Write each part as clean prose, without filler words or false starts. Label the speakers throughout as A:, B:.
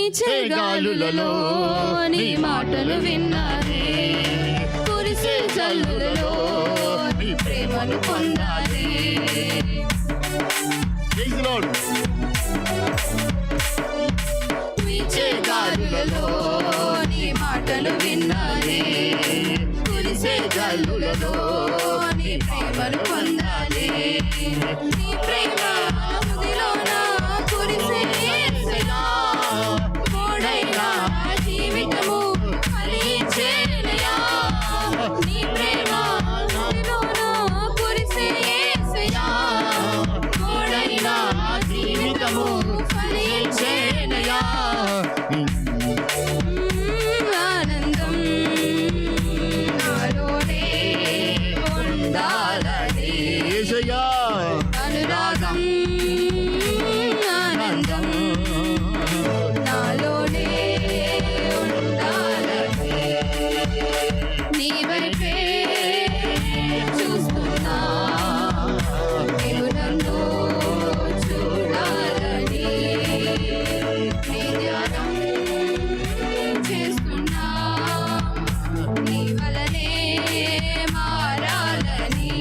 A: వీచే గాలులలో నీ మాటలు విన్నారే, కురిసే జల్లులలో నీ ప్రేమను పొందాలి. వీచే గాలులలో నీ మాటలు విన్నారే, కురిసే జల్లులలో నీ ప్రేమను పొందాలి. నీ ప్రేమ హృదయలోన కురిసే యేసయ్యా, మోడైనా జీవితము ఫలించేనయ్యా. నీ ప్రేమ హృదయలోన కురిసే యేసయ్యా, మోడైనా జీవితము ఫలించేనయ్యా. ఆనందం నాలోనే ఉండాలని, అనురాగం ఆనందం నాలోనే ఉండాలని, నీ వైపే చూస్తున్నా, నీవు నన్ను చూడాలని, నీ ధ్యానం చేస్తున్నా, నీ వలనే మారాలని.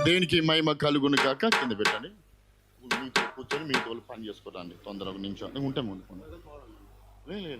B: దేనికి మహిమ కలుగును కాక కింద పెట్టండి. మీతో కూర్చొని మీతో పని చేసుకోవడానికి తొందరగా నించో ఉంటాము. లేదు